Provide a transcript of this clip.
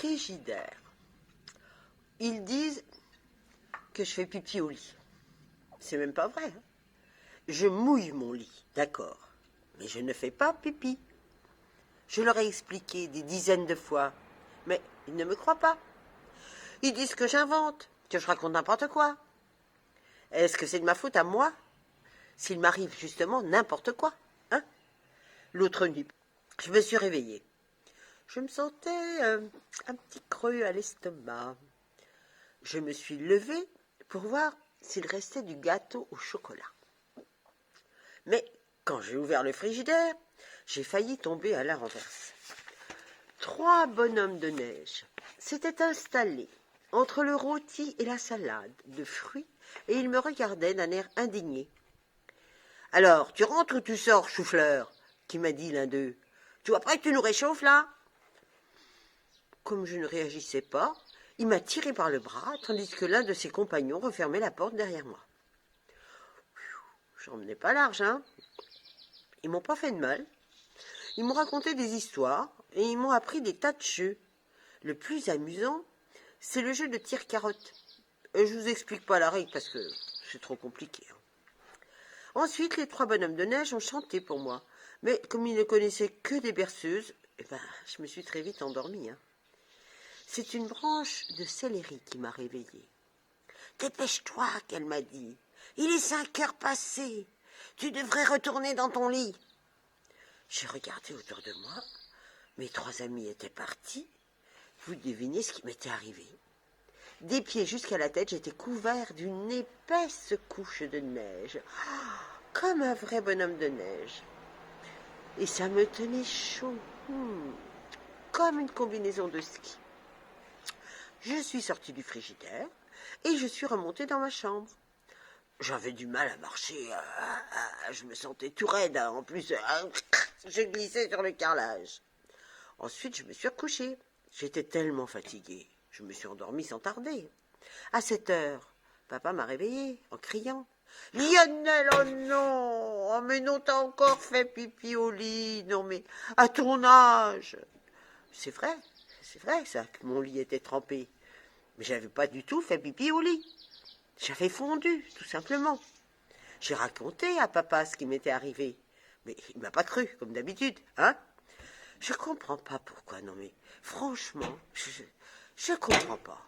frigidaire. Ils disent que je fais pipi au lit. C'est même pas vrai. Hein. Je mouille mon lit, d'accord, mais je ne fais pas pipi. Je leur ai expliqué des dizaines de fois, mais ils ne me croient pas. Ils disent que j'invente, que je raconte n'importe quoi. Est-ce que c'est de ma faute à moi s'il m'arrive justement n'importe quoi, hein? L'autre nuit, je me suis réveillée. Je me sentais un petit creux à l'estomac. Je me suis levée pour voir s'il restait du gâteau au chocolat. Mais quand j'ai ouvert le frigidaire, j'ai failli tomber à la renverse. 3 bonhommes de neige s'étaient installés entre le rôti et la salade de fruits et ils me regardaient d'un air indigné. « Alors, tu rentres ou tu sors, chou-fleur ?» qui m'a dit l'un d'eux. « Tu vois pas que tu nous réchauffes, là ?» Comme je ne réagissais pas, il m'a tiré par le bras, tandis que l'un de ses compagnons refermait la porte derrière moi. J'en menais pas large, hein. Ils m'ont pas fait de mal. Ils m'ont raconté des histoires et ils m'ont appris des tas de jeux. Le plus amusant, c'est le jeu de tire-carotte. Je vous explique pas la règle parce que c'est trop compliqué. Hein. Ensuite, les 3 bonhommes de neige ont chanté pour moi. Mais comme ils ne connaissaient que des berceuses, je me suis très vite endormie. Hein. C'est une branche de céleri qui m'a réveillée. « Dépêche-toi, » qu'elle m'a dit. « Il est 5 heures passées. Tu devrais retourner dans ton lit. » J'ai regardé autour de moi. Mes 3 amis étaient partis. Vous devinez ce qui m'était arrivé. Des pieds jusqu'à la tête, j'étais couvert d'une épaisse couche de neige, comme un vrai bonhomme de neige. Et ça me tenait chaud, comme une combinaison de ski. Je suis sortie du frigidaire et je suis remontée dans ma chambre. J'avais du mal à marcher, je me sentais tout raide, en plus je glissais sur le carrelage. Ensuite, je me suis recouchée. J'étais tellement fatiguée. Je me suis endormie sans tarder. À 7 heures, papa m'a réveillée en criant. « Lionel, oh non! Oh mais non, t'as encore fait pipi au lit! Non mais, à ton âge !» C'est vrai ça, que mon lit était trempé. Mais j'avais pas du tout fait pipi au lit. J'avais fondu, tout simplement. J'ai raconté à papa ce qui m'était arrivé. Mais il m'a pas cru, comme d'habitude, hein? Je comprends pas pourquoi, non mais, franchement, je comprends pas.